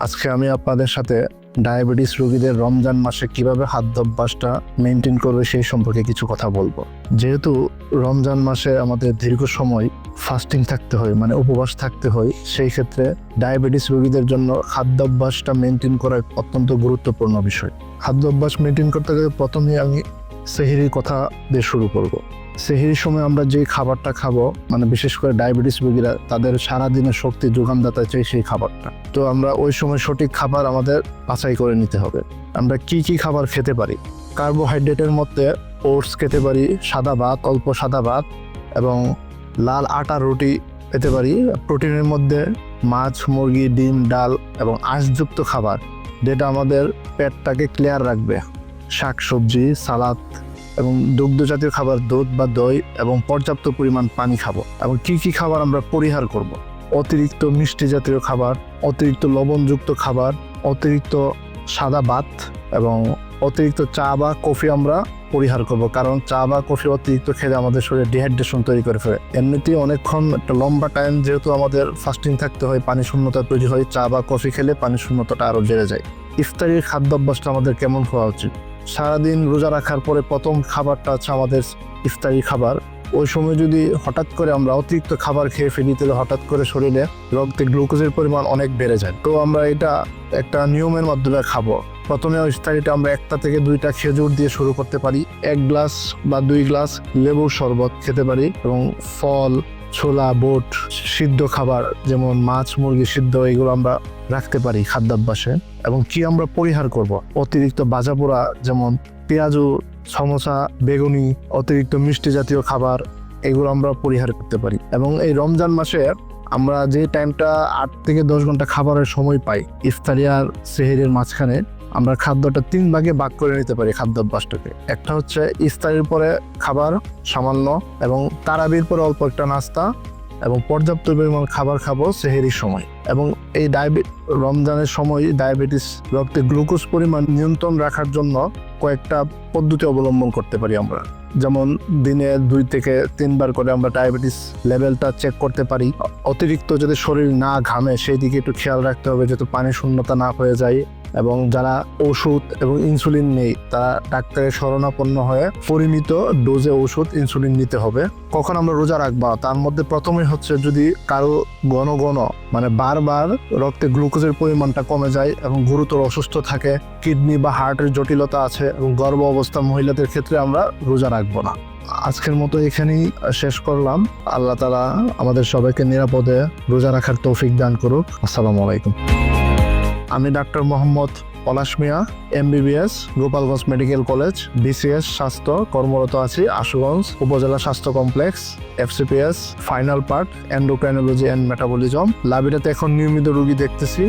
আজকে আমি আপনাদের সাথে ডায়াবেটিস রোগীদের রমজান মাসে কিভাবে খাদ্যাভ্যাসটা মেনটেন করবে সেই সম্পর্কে কিছু কথা বলবো। যেহেতু রমজান মাসে আমাদের দীর্ঘ সময় ফাস্টিং থাকতে হয়, মানে উপবাস থাকতে হয়, সেই ক্ষেত্রে ডায়াবেটিস রোগীদের জন্য খাদ্যাভ্যাসটা মেনটেন করা অত্যন্ত গুরুত্বপূর্ণ বিষয়। খাদ্যাভ্যাস মেনটেন করতে গেলে প্রথমেই আমি সেহরির কথা দিয়ে শুরু করব। সেহরির সময় আমরা যে খাবারটা খাবো, মানে বিশেষ করে ডায়াবেটিস রোগীরা তাদের সারাদিনের শক্তি যোগানদাতা চাই সেই খাবারটা। তো আমরা ওই সময় সঠিক খাবার আমাদের বাছাই করে নিতে হবে। আমরা কি কি খাবার খেতে পারি? কার্বোহাইড্রেটের মধ্যে ওটস খেতে পারি, সাদা ভাত, অল্প সাদা ভাত এবং লাল আটার রুটি খেতে পারি। প্রোটিনের মধ্যে মাছ, মুরগি, ডিম, ডাল এবং আঁশযুক্ত খাবার, যেটা আমাদের পেটটাকে ক্লিয়ার রাখবে। শাক সবজি, সালাদ এবং দুগ্ধ জাতীয় খাবার, দুধ বা দই এবং পর্যাপ্ত পরিমাণ পানি খাবো। এবং কি কি খাবার আমরা পরিহার করব? অতিরিক্ত মিষ্টি জাতীয় খাবার, অতিরিক্ত লবণযুক্ত খাবার, অতিরিক্ত সাদা ভাত এবং অতিরিক্ত চা বা কফি আমরা পরিহার করব। কারণ চা বা কফি অতিরিক্ত খেলে আমাদের শরীরে ডিহাইড্রেশন তৈরি করে ফেলে। এমনিতেই অনেকক্ষণ একটা লম্বা টাইম যেহেতু আমাদের ফাস্টিং থাকতে হয়, পানি শূন্যতা তৈরি হয়। চা বা কফি খেলে পানি শূন্যতাটা আরও বেড়ে যায়। ইফতারির খাদ্যাভ্যাসটা আমাদের কেমন হওয়া উচিত? সারাদিন রোজা রাখার পরে প্রথম খাবারটা হচ্ছে আমাদের ইফতারি খাবার। ওই সময় যদি হঠাৎ করে আমরা অতিরিক্ত খাবার খেয়ে ফেলি, তাহলে হঠাৎ করে শরীরে রক্তে গ্লুকোজের পরিমাণ অনেক বেড়ে যায়। তো আমরা এটা একটা নিয়মের মাধ্যমে খাবো। প্রথমে ইফতারিটা আমরা 1টা থেকে 2টা খেজুর দিয়ে শুরু করতে পারি। 1 গ্লাস বা 2 গ্লাস লেবুর শরবত খেতে পারি এবং ফল, ছোলা, বুট, সিদ্ধ খাবার যেমন মাছ, মুরগি সিদ্ধ, এগুলো আমরা রাখতে পারি খাদ্যাভ্যাসে। এবং কি আমরা পরিহার করব? অতিরিক্ত ভাজা পোড়া যেমন পেঁয়াজু, সমোসা, বেগুনি, অতিরিক্ত মিষ্টি জাতীয় খাবার, এগুলো আমরা পরিহার করতে পারি। এবং এই রমজান মাসে আমরা যে টাইমটা 8 থেকে 10 ঘন্টা খাবারের সময় পাই, ইফতারি আর সেহরির মাঝখানে আমরা খাদ্যটা 3 ভাগে ভাগ করে নিতে পারি খাদ্যাভ্যাসটাকে। একটা হচ্ছে ইফতারির পরে খাবার সামান্য এবং তারাবির পরে অল্প একটা নাস্তা এবং পর্যাপ্ত পরিমাণ খাবার খাবো সেহরির সময়। এবং এই রমজানের সময় ডায়াবেটিস রক্তে গ্লুকোজ পরিমাণ নিয়ন্ত্রণ রাখার জন্য কয়েকটা পদ্ধতি অবলম্বন করতে পারি আমরা। যেমন দিনে 2 থেকে 3 বার করে আমরা ডায়াবেটিস লেভেলটা চেক করতে পারি। অতিরিক্ত যাতে শরীর না ঘামে সেই দিকে একটু খেয়াল রাখতে হবে, যাতে পানি শূন্যতা না হয়ে যায়। এবং যারা ওষুধ এবং ইনসুলিন নেই, তারা ডাক্তারের শরণাপন্ন হয়ে পরিমিত ডোজে ওষুধ ইনসুলিন নিতে হবে। কখন আমরা রোজা রাখবো? তার মধ্যে প্রথমে হচ্ছে যদি কারো ঘন মানে বারবার রক্তে গ্লুকোজের পরিমাণটা কমে যায় এবং গুরুতর অসুস্থ থাকে, কিডনি বা হার্টের জটিলতা আছে এবং গর্ভ অবস্থা মহিলাদের ক্ষেত্রে আমরা রোজা রাখবো না। আজকের মতো এখানেই শেষ করলাম। আল্লাহ তাআলা আমাদের সবাইকে নিরাপদে রোজা রাখার তৌফিক দান করুক। আসসালামু আলাইকুম। আমি doctor Mohammad Palash Mia, MBBS, Gopalganj medical college, BCS স্বাস্থ্য, কর্মরত আছি আশুগঞ্জ উপজেলা স্বাস্থ্য complex, FCPS final part, endocrinology and metabolism. লাবিটাতে এখন নিয়মিত রোগী দেখতেছি।